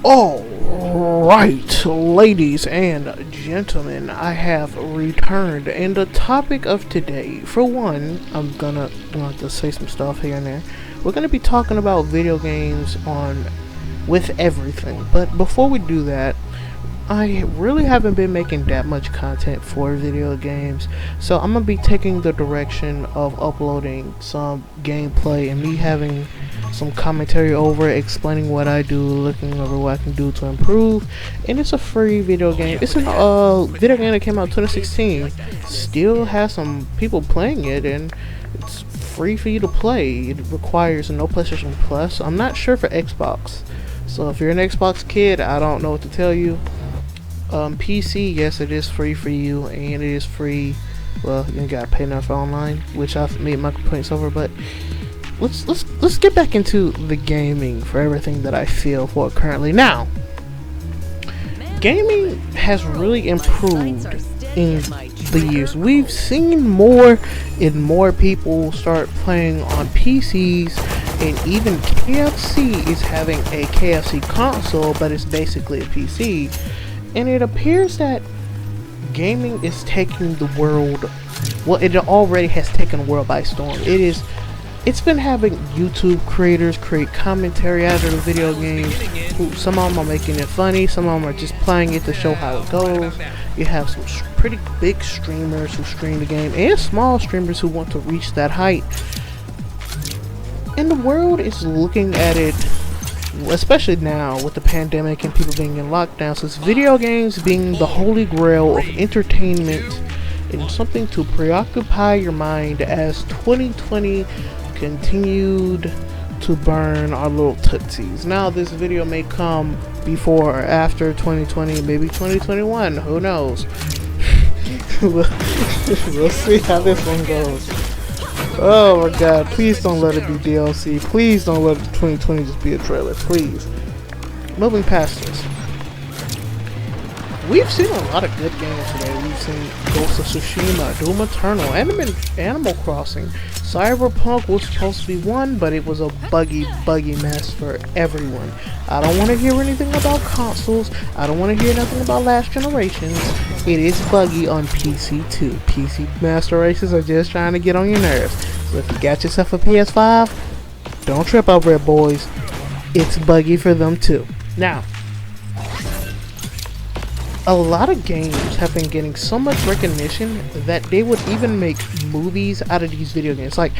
Alright, ladies and gentlemen, I have returned, and the topic of today, for one, I'm gonna want to say some stuff here and there. We're gonna be talking about video games with everything, but before we do that, I really haven't been making that much content for video games, so I'm gonna be taking the direction of uploading some gameplay and me having some commentary over it, explaining what I do, looking over what I can do to improve. And it's a free video game. It's a video game that came out 2016. Still has some people playing it, and it's free for you to play. It requires no PlayStation Plus. I'm not sure for Xbox, so if you're an Xbox kid, I don't know what to tell you. PC, yes, it is free for you, and it is free. Well, you gotta pay enough online, which I've made my complaints over. But let's get back into the gaming for everything that I feel for currently. Now, gaming has really improved in the years. We've seen more and more people start playing on PCs, and even KFC is having a KFC console, but it's basically a PC. And it appears that gaming is taking the world, well, it already has taken the world by storm. It's been having YouTube creators create commentary out of the video games. Some of them are making it funny, some of them are just playing it to show how it goes. You have some pretty big streamers who stream the game, and small streamers who want to reach that height. And the world is looking at it, especially now with the pandemic and people being in lockdown, since video games being the holy grail of entertainment and something to preoccupy your mind as 2020 continued to burn our little tootsies. Now this video may come before or after 2020, maybe 2021, who knows. We'll see how this one goes. Oh my god, please don't let it be DLC. Please don't let 2020 just be a trailer, please. Moving past this, we've seen a lot of good games today. We've seen Ghost of Tsushima, Doom Eternal, Animal Crossing. Cyberpunk was supposed to be one, but it was a buggy mess for everyone. I don't want to hear anything about consoles. I don't want to hear nothing about last generations. It is buggy on PC too. PC master races are just trying to get on your nerves. So if you got yourself a PS5, don't trip over it, boys. It's buggy for them too. Now, a lot of games have been getting so much recognition that they would even make movies out of these video games. Like,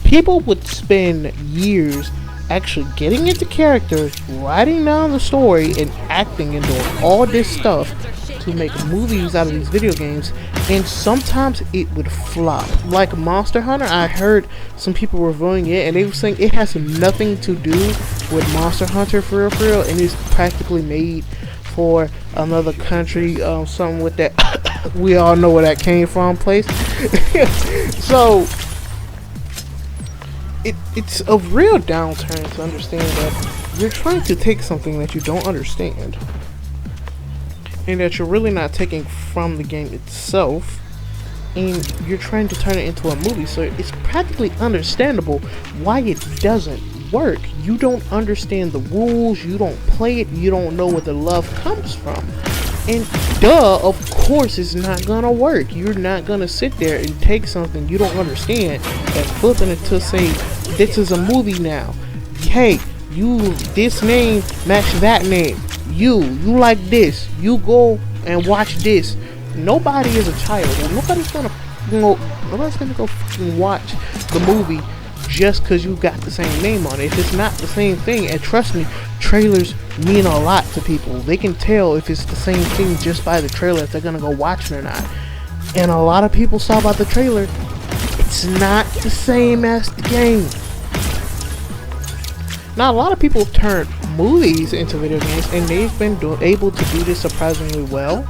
people would spend years actually getting into characters, writing down the story, and acting and doing all this stuff to make movies out of these video games, and sometimes it would flop. Like Monster Hunter, I heard some people reviewing it, and they were saying it has nothing to do with Monster Hunter for real, and it's practically made for another country, something with that we all know where that came from place. So it's a real downturn to understand that you're trying to take something that you don't understand, and that you're really not taking from the game itself, and you're trying to turn it into a movie. So it's practically understandable why it doesn't work. You don't understand the rules, you don't play it, you don't know where the love comes from, and of course it's not gonna work. You're not gonna sit there and take something you don't understand and flipping it to say this is a movie now. Hey, you, this name match that name, you like this, you go and watch this. Nobody is a child, and nobody's gonna go fucking watch the movie just because you got the same name on it. If it's not the same thing, and trust me, trailers mean a lot to people. They can tell if it's the same thing just by the trailer, if they're gonna go watch it or not. And a lot of people saw about the trailer, it's not the same as the game. Now, a lot of people have turned movies into video games, and they've been able to do this surprisingly well,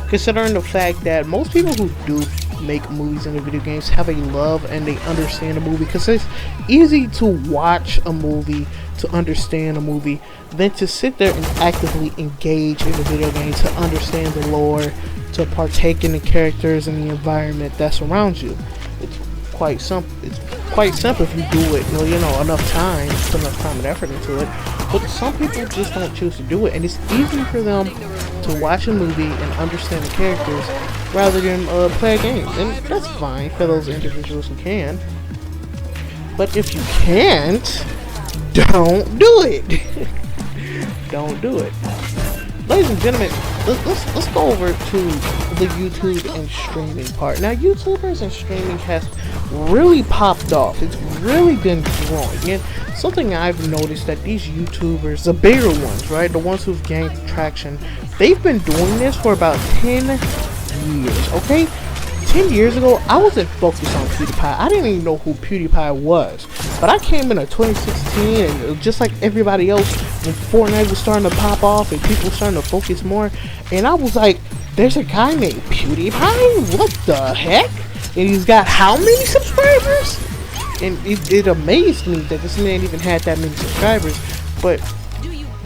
considering the fact that most people who do make movies into video games have a love and they understand a movie, because it's easy to watch a movie to understand a movie than to sit there and actively engage in the video game to understand the lore, to partake in the characters and the environment that surrounds you. It's quite simple. It's quite simple if you do it, you know, enough time, put enough time and effort into it. But some people just don't choose to do it, and it's easy for them to watch a movie and understand the characters rather than play a game. And that's fine for those individuals who can. But if you can't, don't do it. Don't do it. Ladies and gentlemen, let's go over to the YouTube and streaming part. Now, YouTubers and streaming has really popped off. It's really been growing. And something I've noticed that these YouTubers, the bigger ones, right, the ones who've gained traction, they've been doing this for about 10 years, okay? 10 years ago, I wasn't focused on PewDiePie. I didn't even know who PewDiePie was. But I came in 2016, and just like everybody else, when Fortnite was starting to pop off and people were starting to focus more, and I was like, there's a guy named PewDiePie? What the heck? And he's got how many subscribers? And it amazed me that this man even had that many subscribers. But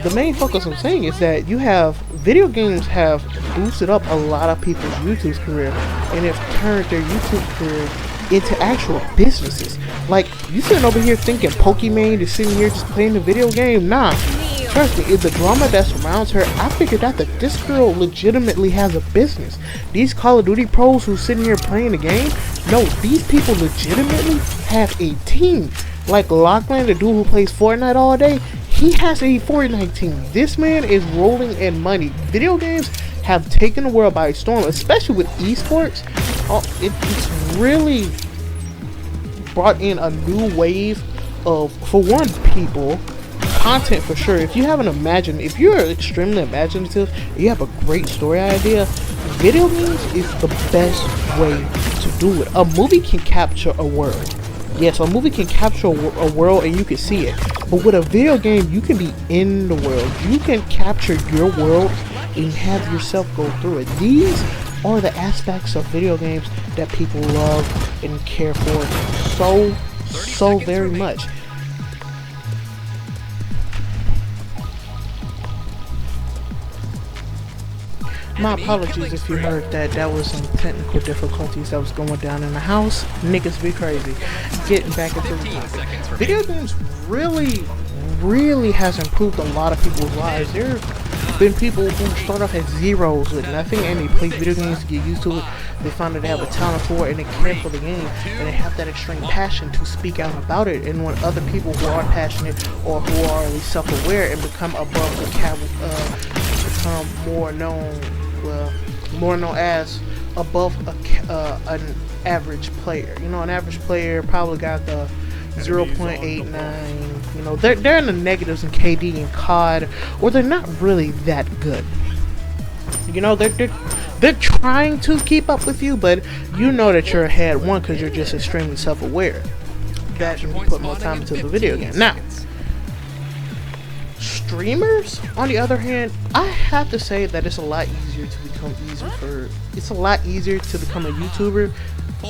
the main focus I'm saying is that video games have boosted up a lot of people's YouTube career and have turned their YouTube career into actual businesses. Like, you sitting over here thinking Pokemon is sitting here just playing the video game? Nah. Trust me, the drama that surrounds her, I figured out that this girl legitimately has a business. These Call of Duty pros who's sitting here playing the game, no, these people legitimately have a team. Like Lachlan, the dude who plays Fortnite all day, he has a Fortnite team. This man is rolling in money. Video games have taken the world by storm, especially with esports. It's really brought in a new wave of, for one, people, content for sure. If you're extremely imaginative, you have a great story idea, video games is the best way to do it. A movie can capture a world. Yes, a movie can capture a world and you can see it. But with a video game, you can be in the world. You can capture your world and have yourself go through it. These are the aspects of video games that people love and care for so very much. My apologies if you heard that. That was some technical difficulties that was going down in the house. Niggas be crazy. Getting back into the topic. Video games really has improved a lot of people's lives. There have been people who start off at zeros with nothing and they play video games to get used to it. They find that they have a talent for it and they care for the game and they have that extreme passion to speak out about it. And when other people who are passionate or who are at least self-aware and become above the become more known as above an average player. You know, an average player probably got the 0.89. You know, they're in the negatives in KD and COD, or they're not really that good. You know, they're trying to keep up with you, but you know that you're ahead. One, because you're just extremely self-aware. That you put more time into the video game. Now, streamers, on the other hand, I have to say that it's a lot easier to become a YouTuber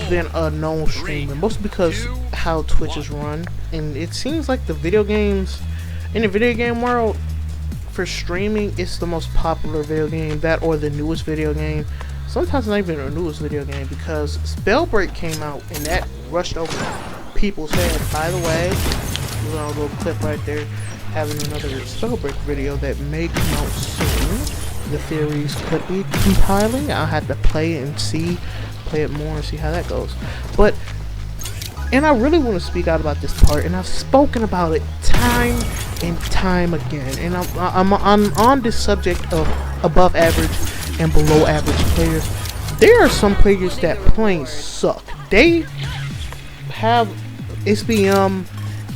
than a known streamer, mostly because how Twitch is run. And it seems like in the video game world, for streaming, it's the most popular video game, that or the newest video game. Sometimes not even the newest video game, because Spellbreak came out and that rushed over people's head. By the way, there's a little clip right there having another Spellbreak video that may come out soon. The theories could be compiling. I'll have to play it more and see how that goes. And I really want to speak out about this part, and I've spoken about it time and time again. And I'm on this subject of above average and below average players. There are some players that plain suck. They have SBM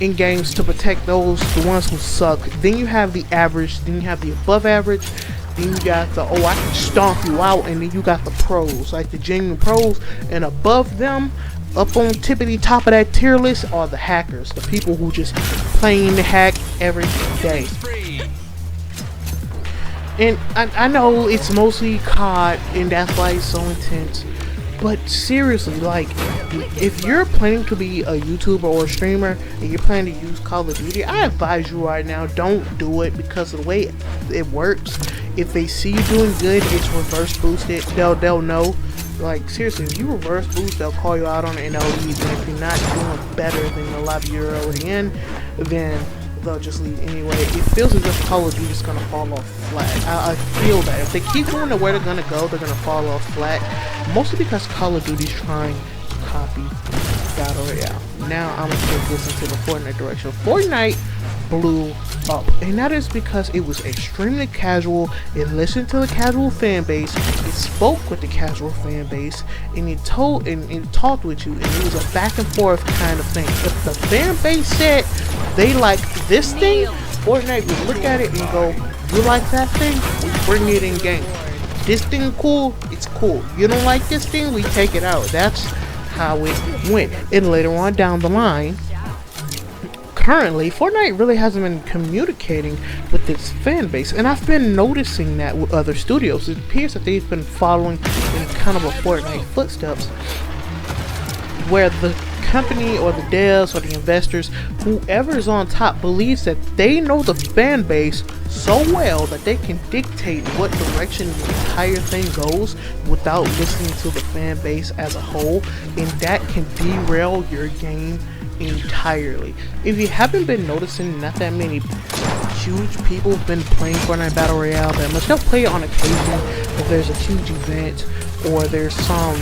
in games to protect the ones who suck. Then you have the average, then you have the above average, then you got the I can stomp you out, and then you got the pros, like the genuine pros. And above them, up on tippity top of that tier list, are the hackers, the people who just playing the hack every day. And I know it's mostly COD, and that's why it's so intense. But seriously, like, if you're planning to be a YouTuber or a streamer and you're planning to use Call of Duty, I advise you right now, don't do it, because of the way it works. If they see you doing good, it's reverse boosted. They'll know Like, seriously, if you reverse boost, they'll call you out on it and they'll leave. And if you're not doing better than the lobby you're already in, then they'll just leave anyway. It feels as if Call of Duty is gonna fall off flat. I feel that if they keep doing it where they're gonna go, they're gonna fall off flat. Mostly because Call of Duty's trying to copy Battle Royale. Now I'm gonna take this into the Fortnite direction. Fortnite blew up, and that is because it was extremely casual. It listened to the casual fan base, it spoke with the casual fan base, and it talked with you, and it was a back and forth kind of thing. If the fan base said they like this thing, Fortnite would look at it and go, you like that thing? We bring it in game. This thing cool? It's cool. You don't like this thing? We take it out. That's how it went. And later on down the line, currently, Fortnite really hasn't been communicating with its fan base, and I've been noticing that with other studios. It appears that they've been following in kind of a Fortnite footsteps, where the company or the devs or the investors, whoever is on top, believes that they know the fan base so well that they can dictate what direction the entire thing goes without listening to the fan base as a whole, and that can derail your game entirely. If you haven't been noticing, not that many huge people have been playing Fortnite Battle Royale that much. They'll play it on occasion if there's a huge event or there's some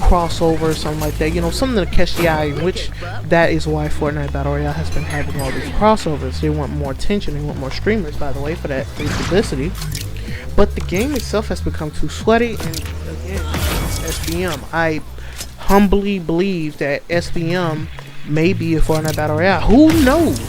crossover or something like that, you know, something to catch the eye, which that is why Fortnite Battle Royale has been having all these crossovers. They want more attention, they want more streamers, by the way, for that free publicity. But the game itself has become too sweaty, and again, it's SBM. I humbly believe that SBM may be a Fortnite Battle Royale. Who knows?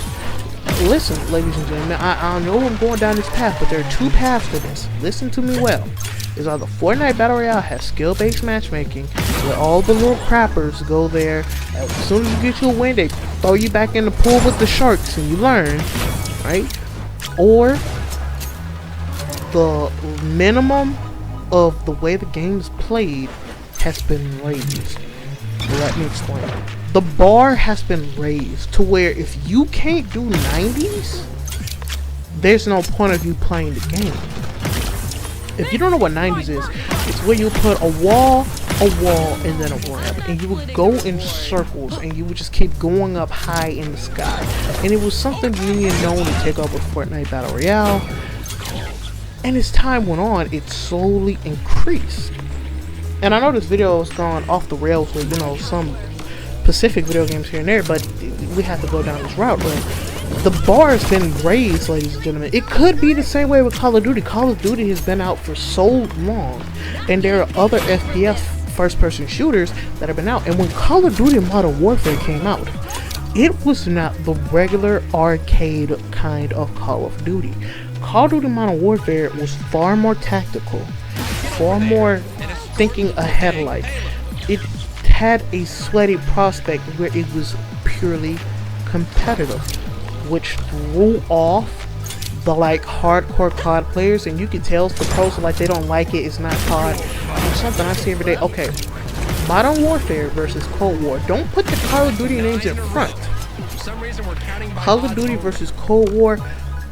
Listen, ladies and gentlemen, I know I'm going down this path, but there are two paths to this. Listen to me well. Is either Fortnite Battle Royale has skill-based matchmaking, where all the little crappers go there. As soon as you get your win, they throw you back in the pool with the sharks, and you learn, right? Or the minimum of the way the game is played has been raised. Let me explain. The bar has been raised to where if you can't do 90s, there's no point of you playing the game. If you don't know what 90s is, it's where you put a wall, and then a ramp, and you would go in circles, and you would just keep going up high in the sky. And it was something being known to take up with Fortnite Battle Royale. And as time went on, it slowly increased. And I know this video has gone off the rails with, you know, some specific video games here and there, but we have to go down this route. But the bar has been raised, ladies and gentlemen. It could be the same way with Call of Duty. Call of Duty has been out for so long, and there are other FPS first-person shooters that have been out. And when Call of Duty Modern Warfare came out, it was not the regular arcade kind of Call of Duty. Call of Duty Modern Warfare was far more tactical, far more thinking ahead. Like, it had a sweaty prospect where it was purely competitive, which threw off the like hardcore COD players, and you can tell the pros are like they don't like it. It's not COD. It's something I see every day. Okay, Modern Warfare versus Cold War. Don't put the Call of Duty names in front. Call of Duty versus Cold War.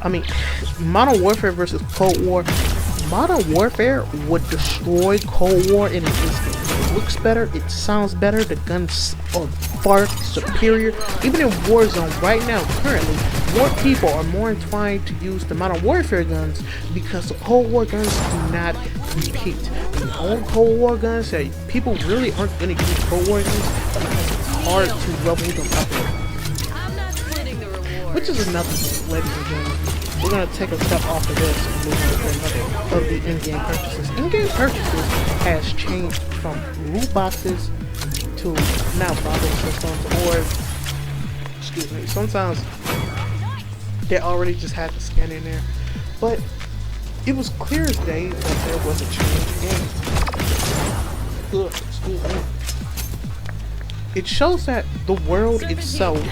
I mean, Modern Warfare versus Cold War. Modern Warfare would destroy Cold War in an instant. It looks better, it sounds better, the guns are far superior. Even in Warzone right now, currently, more people are more inclined to use the Modern Warfare guns because the Cold War guns do not compete. And the old Cold War guns, say people really aren't going to use Cold War guns because it's hard to level them up. Which is another thing, ladies and gentlemen. We're going to take a step off of this and move on to another of the in-game purchases. In-game purchases has changed from loot boxes to now bundle systems, or, excuse me, sometimes they already just had the skin in there. But it was clear as day that there was a change in. Excuse me. It shows that the world itself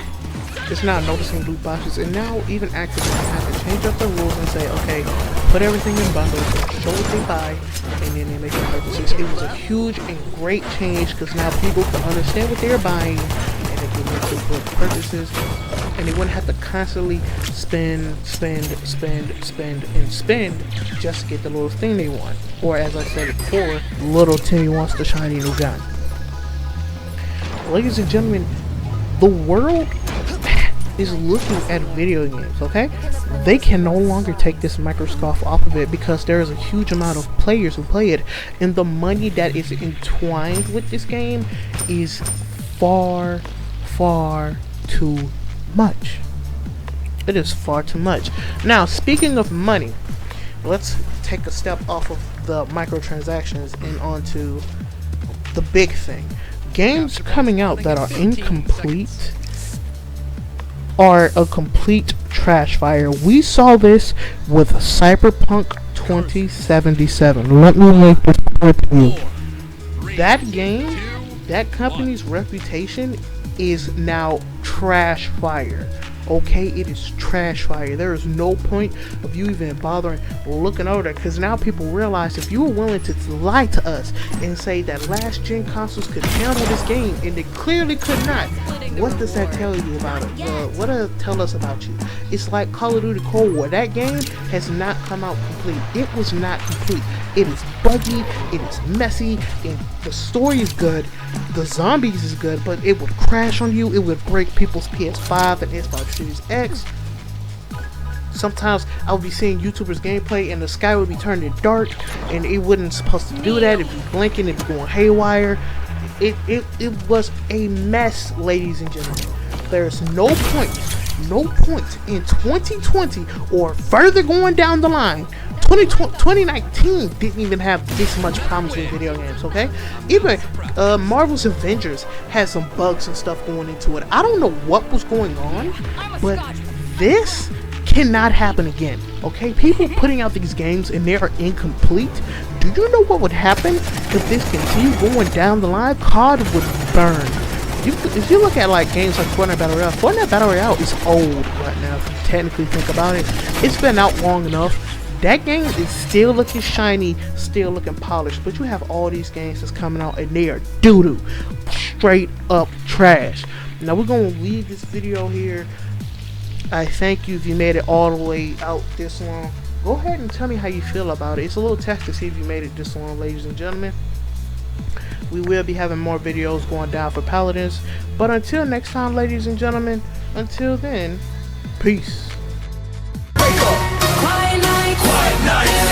is now noticing loot boxes, and now even Activision have to change up the rules and say, okay, put everything in bundles, show what they buy, and then they make the purchases. It was a huge and great change because now people can understand what they're buying, and they can make the purchases. and they wouldn't have to constantly spend just to get the little thing they want. Or as I said before, little Timmy wants the shiny new gun. Ladies and gentlemen, the world is looking at video games, okay? They can no longer take this microscope off of it because there is a huge amount of players who play it, and the money that is entwined with this game is far too much. It is far too much. Now, speaking of money, let's take a step off of the microtransactions and onto the big thing. Games coming out that are incomplete are a complete trash fire. We saw this with Cyberpunk 2077. Let me make this clear to you. That game, that company's reputation is now trash fire. Okay, it is trash fire. There is no point of you even bothering looking over that, because now people realize if you were willing to lie to us and say that last gen consoles could handle this game and they clearly could not, what does that tell you about it? What does it tell us about you? It's like Call of Duty Cold War. That game has not come out complete. It was not complete. It is buggy, it is messy, and the story is good, the zombies is good, but it would crash on you, it would break people's PS5 and Xbox Series X. Sometimes I would be seeing YouTubers gameplay and the sky would be turning dark and it wasn't supposed to do that. It'd be blinking, it'd be going haywire. It was a mess, ladies and gentlemen. There's no point in 2020 or further going down the line. 2019 didn't even have this much problems with video games, okay? Even Marvel's Avengers had some bugs and stuff going into it. I don't know what was going on, but this cannot happen again, okay? People putting out these games and they are incomplete. Do you know what would happen if this continued going down the line? COD would burn. If you look at like games like Fortnite Battle Royale is old right now if you technically think about it. It's been out long enough. That game is still looking shiny, still looking polished, but you have all these games that's coming out and they are doo-doo. Straight up trash. Now we're going to leave this video here. I thank you if you made it all the way out this long. Go ahead and tell me how you feel about it. It's a little test to see if you made it this long, ladies and gentlemen. We will be having more videos going down for Paladins. But until next time, ladies and gentlemen, until then, peace. Quiet night.